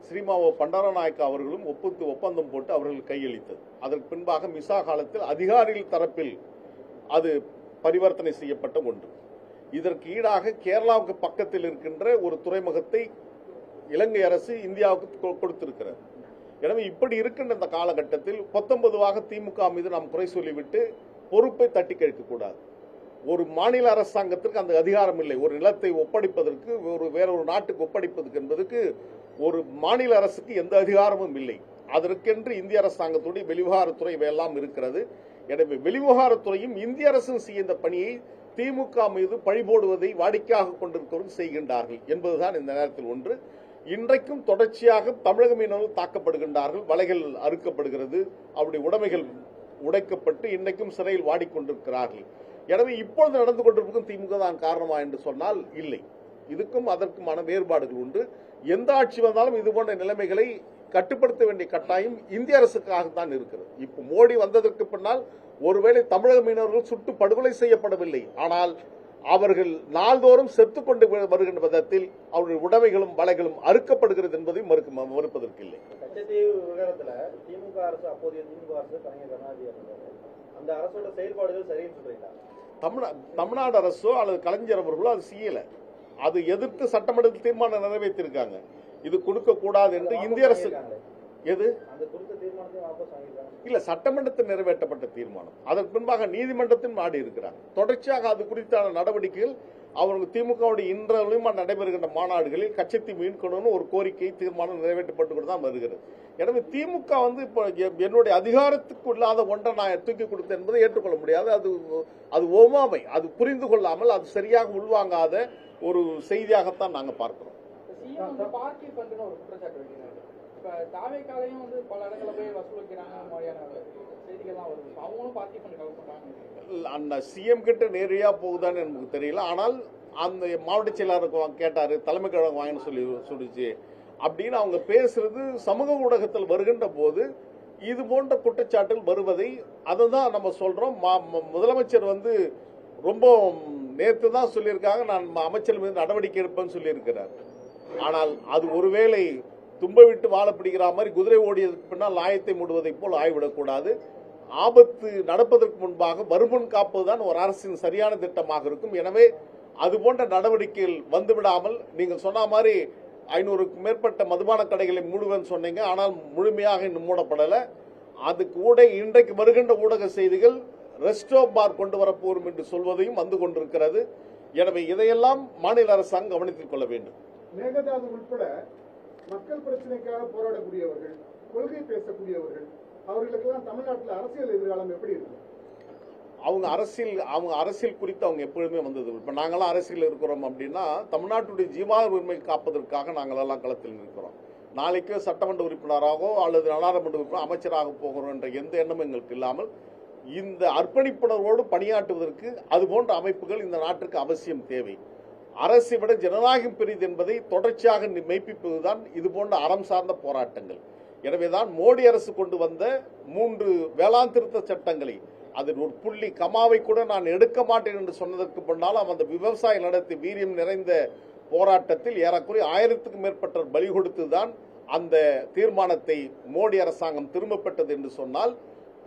ஸ்ரீமாவோ பண்டாரநாயக்கா அவர்களும் ஒப்பந்தம் போட்டு அவர்கள் கையளித்தது. அதற்கு பின்பாக மிசா காலத்தில் அதிகாரிகள் தரப்பில் அது பரிவர்த்தனை செய்யப்பட்ட ஒன்று. இதற்கு ஈடாக கேரளாவுக்கு பக்கத்தில் இருக்கின்ற ஒரு துறைமுகத்தை இலங்கை அரசு இந்தியாவுக்கு கொடுத்திருக்கிறது. எனவே இப்படி இருக்கின்ற இந்த காலகட்டத்தில் 19 திமுக மீது நாம் குறை சொல்லிவிட்டு பொறுப்பை தட்டி கழிக்கக்கூடாது. ஒரு மாநில அரசாங்கத்திற்கு அந்த அதிகாரம் இல்லை. ஒரு நிலத்தை ஒப்படைப்பதற்கு வேறொரு நாட்டுக்கு ஒப்படைப்பதற்கு என்பதற்கு ஒரு மாநில அரசுக்கு எந்த அதிகாரமும் இல்லை. அதற்கென்று இந்திய அரசாங்கத்துடைய வெளிவிவகாரத்துறை இவையெல்லாம் இருக்கிறது. எனவே வெளிவிவகாரத்துறையும் இந்திய அரசும் செய்ய இந்த பணியை திமுக மீது பழிபோடுவதை வாடிக்கையாக கொண்டிருக்கிறவர்கள் செய்கின்றார்கள் என்பதுதான் இந்த நேரத்தில் ஒன்று. இன்றைக்கும் தொடர்ச்சியாக தமிழக மீனவர்கள் தாக்கப்படுகின்றார்கள், வலைகள் அறுக்கப்படுகிறது, அவருடைய உடைமைகள் உடைக்கப்பட்டு இன்றைக்கும் சிறையில் வாடிக்கொண்டிருக்கிறார்கள். எனவே இப்பொழுது நடந்து கொண்டிருக்கும் திமுக தான் காரணமா என்று சொன்னால் இல்லை. இதுக்கும் அதற்குமான வேறுபாடுகள் உண்டு. எந்த ஆட்சி வந்தாலும் இது போன்ற நிலைமைகளை கட்டுப்படுத்த வேண்டிய கட்டாயம் இந்திய அரசுக்காகத்தான் இருக்கிறது. இப்போ மோடி வந்ததற்கு பின்னால் ஒருவேளை தமிழக மீனவர்கள் சுட்டு படுகொலை செய்யப்படவில்லை, ஆனால் அவர்கள் நாள்தோறும் செத்துக்கொண்டு வருகின்ற விதத்தில் அவருடைய உடைமைகளும் வலைகளும் அறுக்கப்படுகிறது என்பதை மறுப்பதற்கில்லை. கச்சத்தீவு விவகாரத்துல திமுக அரசு, அப்போதைய திமுக அரசு கலைஞர் கருணாநிதி அந்த அரசோட செயல்பாடுகள் சரின்னு சொல்றீங்களா? தமிழ்நாடு அரசோ அல்லது கலைஞர் அவர்களோ அது செய்யல. அது எதிர்த்து சட்டமன்றத்தில் தீர்மானம் நிறைவேற்றிருக்காங்க. இது கொடுக்க கூடாது என்று இந்திய அரசு எது இல்ல, சட்டமன்றத்தில் நிறைவேற்றப்பட்ட தீர்மானம். அதற்கு பின்பாக நீதிமன்றத்தில் நாடி இருக்கிறாங்க. தொடர்ச்சியாக அது குறித்தான நடவடிக்கைகள் அவருக்கு திமுகவுடைய இன்றையும் நடைபெறுகின்ற மாநாடுகளில் கச்சத்தீவு மீட்கணும்னு ஒரு கோரிக்கை தீர்மானம் நிறைவேற்றப்பட்டு தான் வருகிறது. எனவே திமுக வந்து இப்போ என்னுடைய அதிகாரத்துக்கு இல்லாத ஒன்றை நான் தூக்கி கொடுத்தேன் என்பதை ஏற்றுக்கொள்ள முடியாது. அது ஓமாமை, அது புரிந்து கொள்ளாமல் அது சரியாக உள்வாங்காத ஒரு செய்தியாகத்தான் நாங்க பார்க்கிறோம். இப்ப தாவேக்காலையும் வந்து பல இடங்களை போய் வசூலிக்கிறாங்க மாதிரியான செய்திகள்லாம் வருது. அவங்களும் பார்ட்டி பண்ணி கவர் பண்றாங்க. அந்த சிஎம் கிட்ட நேரடியா போகுதான்னு எனக்கு தெரியல. ஆனால் அந்த மாவட்ட செயலாளருக்கு கேட்டாரு, தலைமை கழகம் வாங்கன்னு சொல்லிச்சு அப்படின்னு அவங்க பேசுறது சமூக ஊடகத்தில் வருகின்ற போது இது போன்ற குற்றச்சாட்டுகள் வருவதை அதை தான் நம்ம சொல்றோம். முதலமைச்சர் வந்து ரொம்ப நேற்று தான் சொல்லியிருக்காங்க, நான் அமைச்சர் மீது நடவடிக்கை எடுப்பேன்னு சொல்லியிருக்கிறார். ஆனால் அது ஒருவேளை தும்ப விட்டு வாழ பிடிக்கிற மாதிரி குதிரை ஓடியதற்கு பின்னால் ஆயத்தை மூடுவதை போல் ஆய்விடக்கூடாது. ஆபத்து நடப்பதற்கு முன்பாக வருமுன் காப்பதுதான் ஒரு அரசின் சரியான திட்டமாக இருக்கும். எனவே அது போன்ற நடவடிக்கைகள் வந்துவிடாமல், நீங்கள் சொன்ன மாதிரி 500க்கும் மேற்பட்ட மதுபான கடைகளை மூடுவேன்னு சொன்னீங்க, ஆனால் முழுமையாக இன்னும் மூடப்படலை. அதுக்கு கூட இன்றைக்கு வருகின்ற ஊடக செய்திகள் ரெஸ்டோ பார் கொண்டு வரப்போரும் என்று சொல்வதையும் வந்து கொண்டிருக்கிறது. எனவே இதையெல்லாம் மாநில அரசாங்கம் கவனத்தில் கொள்ள வேண்டும். மேகதாது உட்பட மக்கள் பிரச்சனைக்காக போராடக்கூடியவர்கள், கொள்கை பேசக்கூடியவர்கள், அவர்களுக்கெல்லாம் தமிழ்நாட்டில் அரசியல் எதிர்காலம் எப்படி இருக்கு? அவங்க அரசியல் குறித்து அவங்க எப்பொழுதுமே வந்தது. இப்ப நாங்களாம் அரசியல் இருக்கிறோம் அப்படின்னா தமிழ்நாட்டுடைய ஜீவாதார உரிமை காப்பதற்காக நாங்கள் எல்லாம் களத்தில் இருக்கிறோம். நாளைக்கு சட்டமன்ற உறுப்பினராகவோ அல்லது நாடாளுமன்ற உறுப்பினர் அமைச்சராக போகிறோம் என்ற எந்த எண்ணமும் எங்களுக்கு இல்லாமல் இந்த அர்ப்பணிப்புணர்வோடு பணியாற்றுவதற்கு அது போன்ற அமைப்புகள் இந்த நாட்டுக்கு அவசியம் தேவை. அரசை விட ஜனநாயகம் பெரிது என்பதை தொடர்ச்சியாக மெய்ப்பிப்பதுதான் இது போன்ற அறம் சார்ந்த போராட்டங்கள். எனவேதான் மோடி அரசு கொண்டு வந்த 3 வேளாண் திருத்த சட்டங்களை அதில் ஒரு புள்ளி கமாவை கூட நான் எடுக்க மாட்டேன் என்று சொன்னதற்கு பின்னாலும் அந்த விவசாய நடத்தி வீரியம் நிறைந்த போராட்டத்தில் ஏறக்குறைய 1000க்கும் மேற்பட்டவர் பலி கொடுத்துதான் அந்த தீர்மானத்தை மோடி அரசாங்கம் திரும்ப பெற்றது என்று சொன்னால்,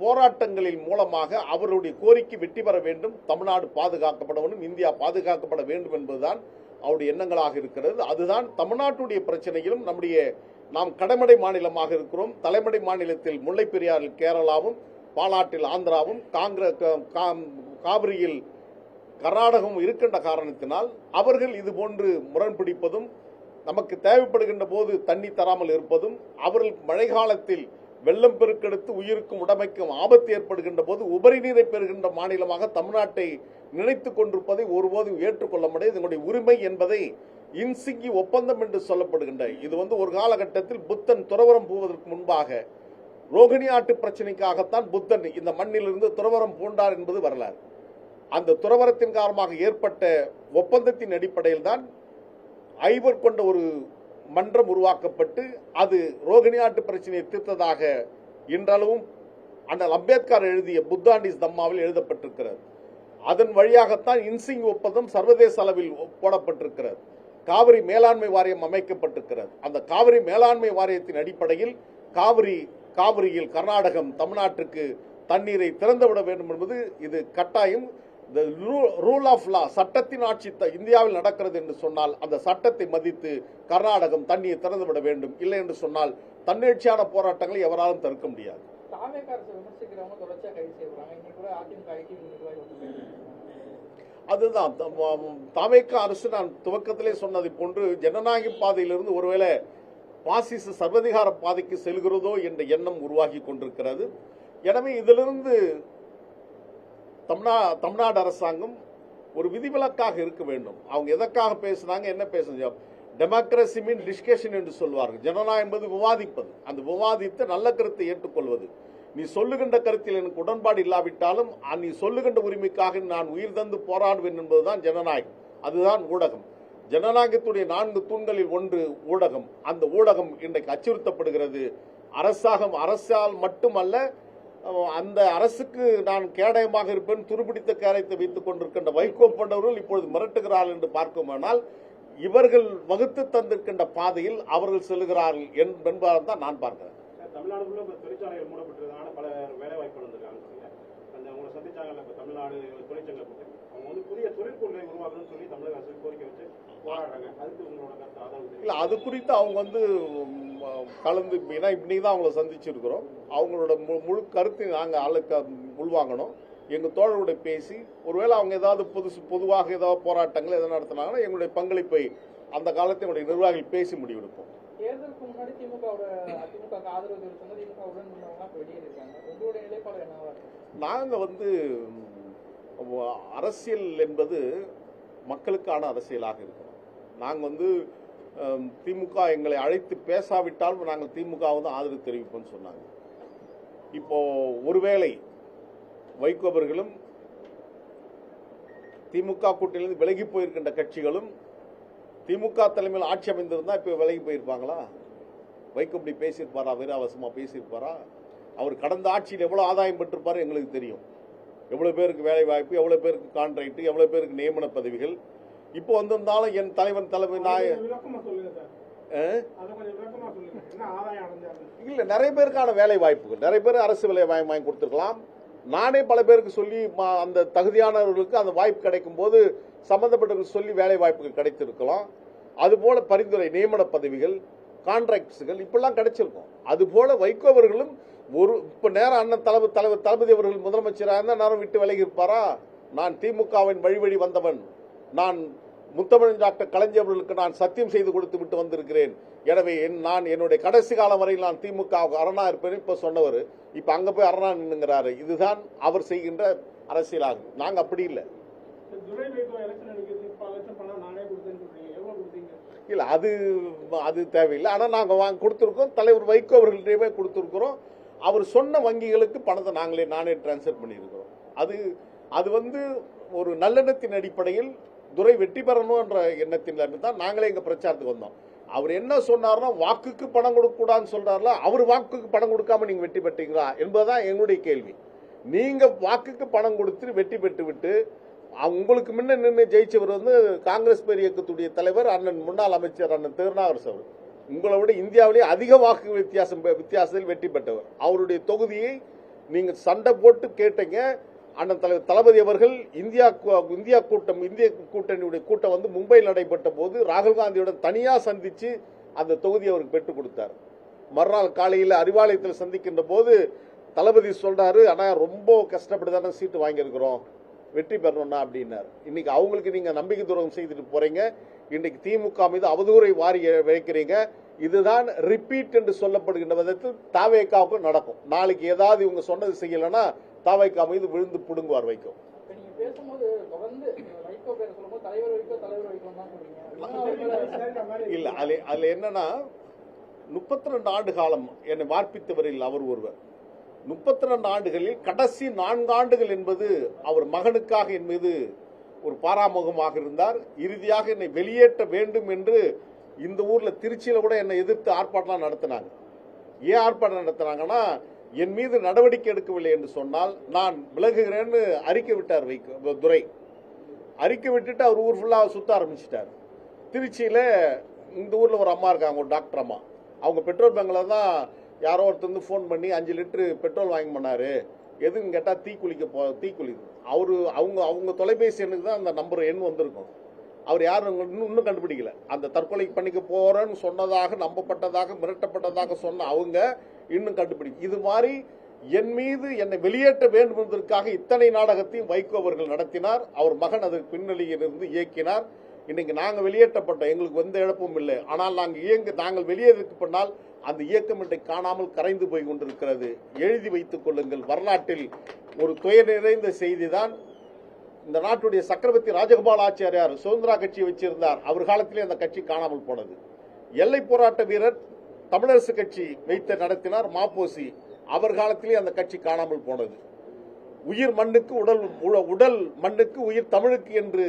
போராட்டங்களின் மூலமாக அவருடைய கோரிக்கை வெற்றி பெற வேண்டும், தமிழ்நாடு பாதுகாக்கப்பட வேண்டும், இந்தியா பாதுகாக்கப்பட வேண்டும் என்பதுதான் அவருடைய எண்ணங்களாக இருக்கிறது. அதுதான் தமிழ்நாட்டுடைய பிரச்சனையிலும் நாம் கடைமடை மாநிலமாக இருக்கிறோம். தலைமடை மாநிலத்தில் முல்லை பெரியாறில் கேரளாவும், பாலாற்றில் ஆந்திராவும், காவிரியில் கர்நாடகமும் இருக்கின்ற காரணத்தினால் அவர்கள் இது போன்று முரண்பிடிப்பதும், நமக்கு தேவைப்படுகின்ற போது தண்ணி தராமல் இருப்பதும், அவர்கள் மழை காலத்தில் வெள்ளம் பெருக்கெடுத்து உயிருக்கும் உடைமைக்கும் ஆபத்து ஏற்படுகின்ற போது உபரி நீரை பெறுகின்ற மாநிலமாக தமிழ்நாட்டை நினைத்துக் கொண்டிருப்பதை ஒருபோதும் ஏற்றுக்கொள்ள முடியாது. இதனுடைய உரிமை என்பதை இன்சிங்கி ஒப்பந்தம் என்று சொல்லப்படுகின்ற இது ஒரு காலகட்டத்தில் புத்தன் துறவரம் போவதற்கு முன்பாக ரோகிணி ஆட்டு பிரச்சனைக்காகத்தான் புத்தன் இந்த மண்ணிலிருந்து துறவரம் பூண்டார் என்பது வரலாறு. அந்த துறவரத்தின் காரணமாக ஏற்பட்ட ஒப்பந்தத்தின் அடிப்படையில் தான் ஐவர் கொண்ட ஒரு மன்றம் உருவாக்கப்பட்டு அது ரோகிணி ஆட்டு பிரச்சனையை தீர்த்ததாக இன்றளவும் அண்ணல் அம்பேத்கர் எழுதிய புத்தாண்டிஸ் தம்மாவில் எழுதப்பட்டிருக்கிறது. அதன் வழியாகத்தான் இன்சிங் ஒப்பந்தம் சர்வதேச அளவில் போடப்பட்டிருக்கிறது. காவிரி மேலாண்மை வாரியம் அமைக்கப்பட்டிருக்கிறது. அந்த காவிரி மேலாண்மை வாரியத்தின் அடிப்படையில் காவிரியில் கர்நாடகம் தமிழ்நாட்டுக்கு தண்ணீரை திறந்துவிட வேண்டும் என்பது இது கட்டாயம். ரூல் ஆஃப் லா, சட்டத்தின் ஆட்சி இந்தியாவில் நடக்கிறது என்று சொன்னால் அந்த சட்டத்தை மதித்து கர்நாடகம் தண்ணியை திறந்துவிட வேண்டும். இல்லை என்று சொன்னால் தன்னெழுச்சியான போராட்டங்களை எவராலும் தடுக்க முடியாது. அதுதான் தாவேகா அரசு நான் துவக்கத்திலே சொன்னதை போன்று ஜனநாயக பாதையிலிருந்து ஒருவேளை பாசிச சர்வதிகார பாதைக்கு செல்கிறதோ என்ற எண்ணம் உருவாகி கொண்டிருக்கிறது. எனவே இதிலிருந்து தமிழ்நாடு அரசாங்கம் ஒரு விதிவிலக்காக இருக்க வேண்டும். அவங்க எதற்காக பேசுனாங்க, என்ன பேசுறாங்க? டெமோக்ரசி மீன் டிஸ்கஷன் என்று சொல்வார்கள். ஜனநாயகம் என்பது விவாதிப்பது. அந்த விவாதித்து நல்ல கருத்தை ஏற்றுக்கொள்வது. நீ சொல்லுகின்ற கருத்தில் எனக்கு உடன்பாடு இல்லாவிட்டாலும் நீ சொல்லுகின்ற உரிமைக்காக நான் உயிர் தந்து போராடுவேன் என்பதுதான் ஜனநாயகம். அதுதான் ஊடகம். ஜனநாயகத்துடைய 4 தூண்களில் ஒன்று ஊடகம். அந்த ஊடகம் இன்றைக்கு அச்சுறுத்தப்படுகிறது. அரசால் மட்டுமல்ல, அந்த அரசுக்கு நான் கேடயமாக இருப்பேன், துருபிடித்த கேடயத்தை வைத்துக் கொண்டிருக்கின்ற வைகோ போன்றவர்கள் இப்பொழுது மிரட்டுகிறார்கள் என்று பார்க்குமானால் இவர்கள் வகுத்து தந்திருக்கின்ற பாதையில் அவர்கள் செல்கிறார்கள் என்பதால் தான் நான் பார்க்கிறேன். தமிழ்நாடுக்குள்ள தொழிற்சாலைகள் மூடப்பட்டிருக்காங்க, பல வேலை வாய்ப்பு வந்திருக்காங்க. உங்களை சந்திச்சாங்கல்ல, இப்போ தமிழ்நாடு தொழிற்சங்க அவங்க புதிய தொழிற்கொள்கை உருவாக்கணும்னு சொல்லி தமிழக அரசு கோரிக்கை வச்சு போராடுறாங்க. அதுக்கு உங்களோட கருத்து ஆதரவு இல்லை? அது குறித்து அவங்க கலந்து இன்னைக்கு தான் அவங்களை சந்திச்சிருக்கிறோம். அவங்களோட முழு கருத்தை நாங்கள் உள்வாங்கணும். எங்கள் தோழர்களுடைய பேசி ஒருவேளை அவங்க ஏதாவது பொதுவாக ஏதாவது போராட்டங்கள் எதாவது நடத்தினாங்கன்னா எங்களுடைய பங்களிப்பை அந்த காலத்தை எங்களுடைய நிர்வாகிகள் பேசி முடிவெடுப்போம். தேர்தலுக்கு முன்னாடி திமுக ஆதரவு தெரிவித்தாங்க, திமுக உடன் வெளியேறிருக்காங்க. உங்களுடைய நிலைப்பாடு என்னவா இருக்கு? நாங்கள் அரசியல் என்பது மக்களுக்கான அரசியலாக இருக்கிறோம். நாங்கள் திமுக எங்களை அழைத்து பேசாவிட்டாலும் நாங்கள் திமுக ஆதரவு தெரிவிப்போம்னு சொன்னாங்க. இப்போ ஒருவேளை வைகோ அவர்களும் திமுக கூட்டணியிலிருந்து விலகி போயிருக்கின்ற கட்சிகளும் திமுக தலைமையில் ஆட்சி அமைந்திருந்தா இப்ப விலகி போயிருப்பாங்களா? வைகோ இப்படி பேசியிருப்பாரா? வீராவசமா பேசியிருப்பாரா? அவர் கடந்த ஆட்சியில் எவ்வளவு ஆதாயம் பெற்றிருப்பாரு எங்களுக்கு தெரியும். எவ்வளவு பேருக்கு வேலை வாய்ப்பு, எவ்வளவு பேருக்கு கான்ட்ராக்ட், எவ்வளவு பேருக்கு நியமன பதவிகள். இப்போ வந்திருந்தாலும் என் தலைமை இல்ல, நிறைய பேருக்கான வேலை வாய்ப்புகள், நிறைய பேர் அரசு வேலை வாங்கி கொடுத்திருக்கலாம். நானே பல பேருக்கு சொல்லி அந்த தகுதியானவர்களுக்கு அந்த வாய்ப்பு கிடைக்கும் போது சம்பந்தப்பட்டவர்கள் சொல்லி வேலை வாய்ப்புகள் கிடைத்திருக்கலாம். அதுபோல பரிந்துரை நியமன பதவிகள், கான்ட்ராக்ட்ஸுகள் இப்பெல்லாம் கிடைச்சிருக்கும். அதுபோல வைகோ அவர்களும் இப்ப நேரம் அண்ணன் தளபதி அவர்கள் முதலமைச்சராக இருந்தால் நேரம் விட்டு விலகி இருப்பாரா? நான் திமுகவின் வழி வந்தவன், நான் முத்தமிழ் டாக்டர் கலைஞர் அவர்களுக்கு நான் சத்தியம் செய்து கொடுத்து விட்டு வந்திருக்கிறேன். எனவே நான் என்னுடைய கடைசி காலம் வரையில் நான் திமுக அரணா இருப்பேன் இப்ப சொன்னவர் இப்ப அங்க போய் அரணா நின்னுங்கிறாரு. இதுதான் அவர் செய்கின்ற அரசியலாகும். நாங்க அப்படி இல்லை. இல்ல, அது தேவையில்லை. ஆனா நாங்க கொடுத்திருக்கோம். தலைவர் வைகோ அவர்களிடையே கொடுத்திருக்கிறோம். அவர் சொன்ன வங்கிகளுக்கு பணத்தை நானே டிரான்ஸ்ஃபர் பண்ணியிருக்கிறோம். அது ஒரு நல்லெண்ணத்தின் அடிப்படையில் துரை வெற்றி பெறணும் என்ற எண்ணத்தில் தான் நாங்களே எங்க பிரச்சாரத்துக்கு வந்தோம். அவர் என்ன சொன்னார்னா வாக்குக்கு பணம் கொடுக்க கூடாதுன்னு சொல்றாருல, அவர் வாக்குக்கு பணம் கொடுக்காம நீங்க வெற்றி பெற்றீங்களா என்பதுதான் எங்களுடைய கேள்வி. நீங்க வாக்குக்கு பணம் கொடுத்து வெற்றி பெற்று விட்டு உங்களுக்கு முன்ன நின்று ஜெயிச்சவர் வந்து காங்கிரஸ் பேர் இயக்கத்துடைய தலைவர் அண்ணன் முன்னாள் அமைச்சர் அண்ணன் திருநாகரசு அவர். உங்களை விட இந்தியாவிலேயே அதிக வாக்கு வித்தியாசத்தில் வெற்றி பெற்றவர். அவருடைய தொகுதியை நீங்க சண்டை போட்டு கேட்டீங்க. அண்ணன் தலைவர் தளபதி அவர்கள் இந்திய கூட்டணியுடைய கூட்டம் வந்து மும்பையில் நடைபெற்ற போது ராகுல் காந்தியுடன் தனியா சந்திச்சு அந்த தொகுதியை அவருக்கு பெற்றுக் கொடுத்தார். மறுநாள் காலையில் அறிவாலயத்தில் சந்திக்கின்ற போது தளபதி சொல்றாரு, ஆனா ரொம்ப கஷ்டப்பட்டு தானே சீட்டு வாங்கியிருக்கிறோம், வெற்றி பெறணும்னா அப்படின்னாரு. இன்னைக்கு அவங்களுக்கு நீங்க நம்பிக்கை துரோகம் செய்துட்டு போறீங்க. இன்னைக்கு திமுக மீது அவதூறை வாரி வைக்கிறீங்க. இதுதான் ரிப்பீட் என்று சொல்லப்படுகின்ற விதத்தில் தாவேக்காவுக்கும் நடக்கும். நாளைக்கு ஏதாவது இவங்க சொன்னது செய்யலைன்னா தாவேக்கா மீது விழுந்து புடுங்குவார் வைக்கும். நீங்க பேசும்போது தொடர்ந்து வைகோ பேரை சொல்லும்போது தலைவர் வைகோ தான் சொல்றீங்க. இல்ல அதுல என்னன்னா 32 ஆண்டு காலம் என்னை வார்ப்பித்தவரில் அவர் ஒருவர். 32 ஆண்டுகளில் கடைசி 4 ஆண்டுகள் என்பது அவர் மகனுக்காக என் மீது ஒரு பாராமுகமாக இருந்தார். இறுதியாக என்னை வெளியேற்ற வேண்டும் என்று இந்த ஊர்ல திருச்சியில கூட என்னை எதிர்த்து ஆர்ப்பாட்டம் நடத்தினாங்க. ஏன் ஆர்ப்பாட்டம் நடத்தினாங்கன்னா, என் மீது நடவடிக்கை எடுக்கவில்லை என்று சொன்னால் நான் விலகுகிறேன்னு அறிக்கை விட்டார் துரை. அறிக்கை விட்டுட்டு அவர் ஊர் ஃபுல்லா சுத்த ஆரம்பிச்சிட்டார். திருச்சியில இந்த ஊர்ல ஒரு அம்மா இருக்காங்க, ஒரு டாக்டர் அம்மா. அவங்க பெட்ரோல் பங்க்ல தான் யாரோ ஒருத்தர் ஃபோன் பண்ணி 5 லிட்டரு பெட்ரோல் வாங்கி பண்ணாரு, எதுன்னு கேட்டா தீக்குளிக்குது. அவங்க தொலைபேசி எண்ணுக்கு தான் அந்த நம்பர் எண் வந்திருக்கும். அவர் யாரும் இன்னும் கண்டுபிடிக்கல. அந்த தற்கொலை பண்ணிக்க போறேன்னு சொன்னதாக, நம்பப்பட்டதாக, மிரட்டப்பட்டதாக சொன்ன அவங்க இன்னும் கண்டுபிடிக்க. இது மாதிரி என் மீது என்னை வெளியேற்ற வேண்டும் என்பதற்காக இத்தனை நாடகத்தையும் வைகோ அவர்கள் நடத்தினார். அவர் மகன் அதற்கு பின்னணியிலிருந்து இயக்கினார். இன்னைக்கு நாங்க வெளியேற்றப்பட்டோம், எங்களுக்கு எந்த இழப்பும் இல்லை. ஆனால் நாங்கள் வெளியேறதுக்கு பின்னால் அந்த இயக்கம் இன்றைக்கு காணாமல் கரைந்து போய் கொண்டிருக்கிறது. எழுதி வைத்துக் கொள்ளுங்கள். வரலாற்றில் ஒரு துயர் நிறைந்த செய்தி தான். இந்த நாட்டுடைய சக்கரவர்த்தி ராஜகோபால் ஆச்சாரியார் சுதந்திரா கட்சியை வச்சிருந்தார். அவர் காலத்திலே அந்த கட்சி காணாமல் போனது. எல்லை போராட்ட வீரர் தமிழரசு கட்சி வைத்து நடத்தினார் மாப்போசி. அவர் காலத்திலே அந்த கட்சி காணாமல் போனது. உயிர் மண்ணுக்கு உடல் மண்ணுக்கு உயிர் தமிழுக்கு என்று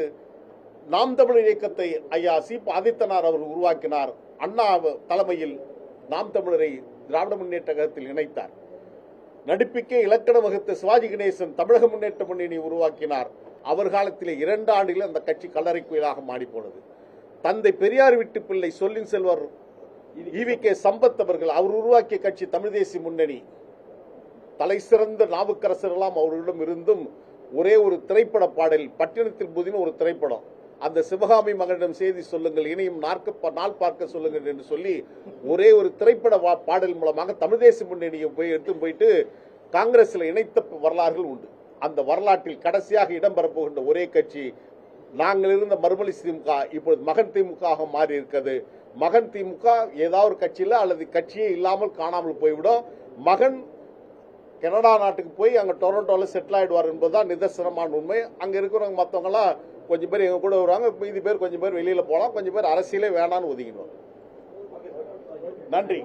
நாம் தமிழர் இயக்கத்தை ஐயா சி.ப. ஆதித்தனார் அவர் உருவாக்கினார். அண்ணா தலைமையில் நாம் தமிழரை திராவிட முன்னேற்ற கழகத்தில் இணைத்தார். நடிப்புக்கே இலக்கணம் வகுத்த சிவாஜி கணேசன் தமிழக முன்னேற்ற முன்னணி உருவாக்கினார். அவர் காலத்திலே 2 ஆண்டுகளில் அந்த கட்சி கல்லறை கோயிலாக மாறி போனது. தந்தை பெரியார் வீட்டு பிள்ளை சொல்லின் செல்வர் ஈ.வி.கே. சம்பத் அவர்கள் அவர் உருவாக்கிய கட்சி தமிழ் தேசிய முன்னணி. தலை சிறந்த நாவுக்கரசர் எல்லாம் அவர்களிடம் இருந்தும் ஒரே ஒரு திரைப்பட பாடல், பட்டினத்தில் புதின ஒரு திரைப்படம், அந்த சிவகாமி மகனிடம் செய்தி சொல்லுங்கள், இனியும் நாள் பார்க்க சொல்லுங்கள் என்று சொல்லி ஒரே ஒரு திரைப்பட பாடல் மூலமாக தமிழ் தேசிய முன்னணியை எடுத்து போயிட்டு காங்கிரஸ்ல இணைத்த வரலாறுகள் உண்டு. அந்த வரலாற்றில் கடைசியாக இடம்பெறப் போகின்ற ஒரே கட்சி நாங்கள் இருந்த மறுமலி திமுக இப்பொழுது மகன் திமுக மாறி இருக்கிறது. மகன் திமுக ஏதாவது ஒரு கட்சியில அல்லது கட்சியே இல்லாமல் காணாமல் போய்விடும். மகன் கனடா நாட்டுக்கு போய் அங்க டொரண்டோல செட்டில் ஆயிடுவார் என்பதுதான் நிதர்சனமான உண்மை. அங்க இருக்கிறவங்க மற்றவங்க எல்லாம் கொஞ்சம் பேர் எங்க கூட வருவாங்க, மீதி பேர் கொஞ்சம் பேர் வெளியில போலாம், கொஞ்சம் பேர் அரசியலே வேணான்னு ஒதுங்கிடுவாங்க. நன்றி.